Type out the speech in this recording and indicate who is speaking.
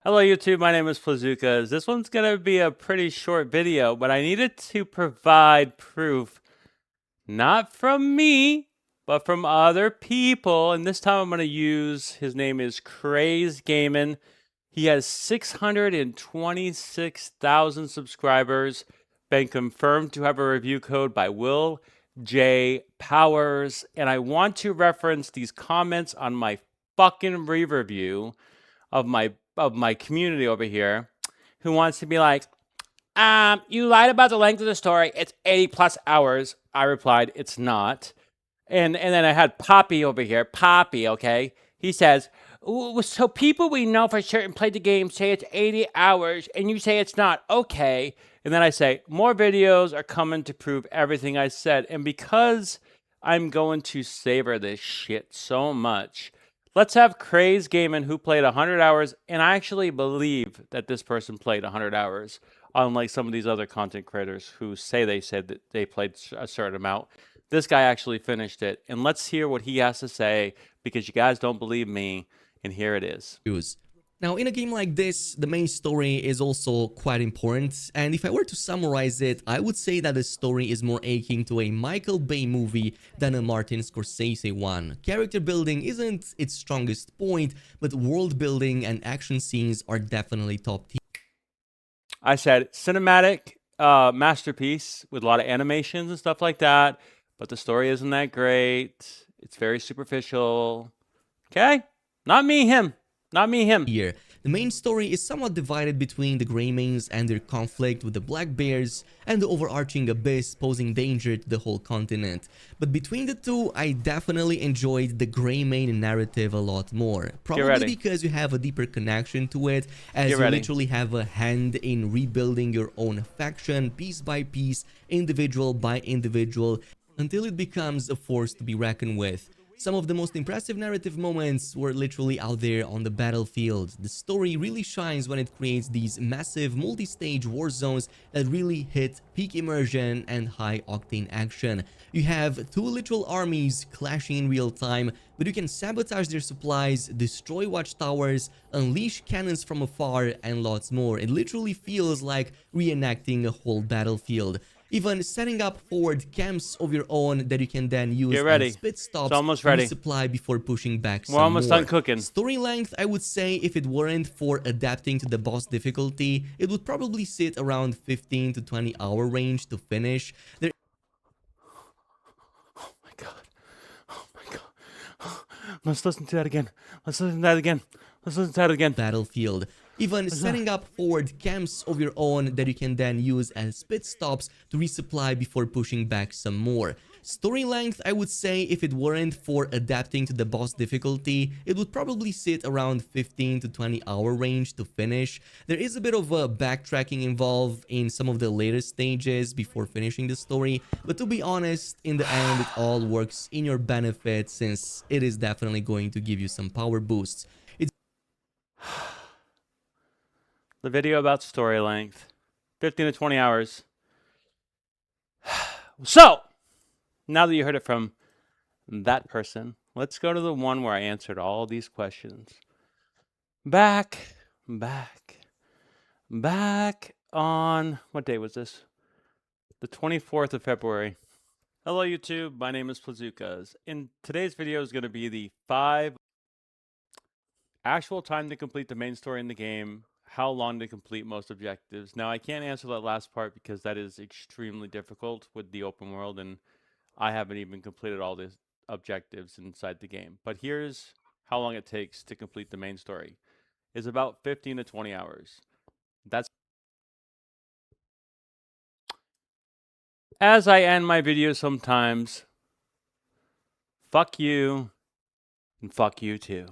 Speaker 1: Hello YouTube, my name is Plazukas. This one's going to be a pretty short video, but I needed to provide proof, not from me, but from other people. And this time I'm going to use, his name is Craze Gaming. He has 626,000 subscribers, been confirmed to have a review code by Will J. Powers. And I want to reference these comments on my fucking re-review of my community over here who wants to be like, you lied about the length of the story. It's 80 plus hours. I replied, it's not. And then I had Poppy over here. Poppy, okay? He says, so people we know for certain played the game say it's 80 hours and you say it's not. Okay. And then I say, more videos are coming to prove everything I said. And because I'm going to savor this shit so much, let's have Craze Gaming who played 100 hours. And I actually believe that this person played 100 hours, unlike some of these other content creators who say they said that they played a certain amount. This guy actually finished it. And let's hear what he has to say because you guys don't believe me. And here it is.
Speaker 2: Now, in a game like this, the main story is also quite important, and if I were to summarize it, I would say that the story is more akin to a Michael Bay movie than a Martin Scorsese one. Character building isn't its strongest point, but world building and action scenes are definitely top tier.
Speaker 1: I said cinematic masterpiece with a lot of animations and stuff like that, but the story isn't that great. It's very superficial. Okay? Not me, him. Not me, him.
Speaker 2: Here, the main story is somewhat divided between the Greymanes and their conflict with the Black Bears and the overarching abyss posing danger to the whole continent. But between the two, I definitely enjoyed the Greymane narrative a lot more. Probably because you have a deeper connection to it, as you literally have a hand in rebuilding your own faction piece by piece, individual by individual, until it becomes a force to be reckoned with. Some of the most impressive narrative moments were literally out there on the battlefield. The story really shines when it creates these massive multi-stage war zones that really hit peak immersion and high-octane action. You have two literal armies clashing in real time, but you can sabotage their supplies, destroy watchtowers, unleash cannons from afar, and lots more. It literally feels like reenacting a whole battlefield. Even setting up forward camps of your own that you can then use as pit stops to resupply before pushing back some more.
Speaker 1: We're almost done cooking.
Speaker 2: Story length, I would say, if it weren't for adapting to the boss difficulty, it would probably sit around 15 to 20 hour range to finish.
Speaker 1: Oh my god. Oh my god. Let's listen to that again. Let's listen to that again. Let's listen to that again.
Speaker 2: Battlefield. Even setting up forward camps of your own that you can then use as pit stops to resupply before pushing back some more. Story length, I would say, if it weren't for adapting to the boss difficulty, it would probably sit around 15 to 20 hour range to finish. There is a bit of a backtracking involved in some of the later stages before finishing the story, but to be honest, in the end it all works in your benefit since it is definitely going to give you some power boosts.
Speaker 1: The video about story length, 15 to 20 hours. So, now that you heard it from that person, let's go to the one where I answered all these questions. Back on, what day was this? The 24th of February. Hello YouTube, my name is Plazukas. In today's video is going to be the 5 actual time to complete the main story in the game, how long to complete most objectives. Now I can't answer that last part because that is extremely difficult with the open world and I haven't even completed all the objectives inside the game. But here's how long it takes to complete the main story. It's about 15 to 20 hours. That's as I end my videos sometimes. Fuck you and fuck you too.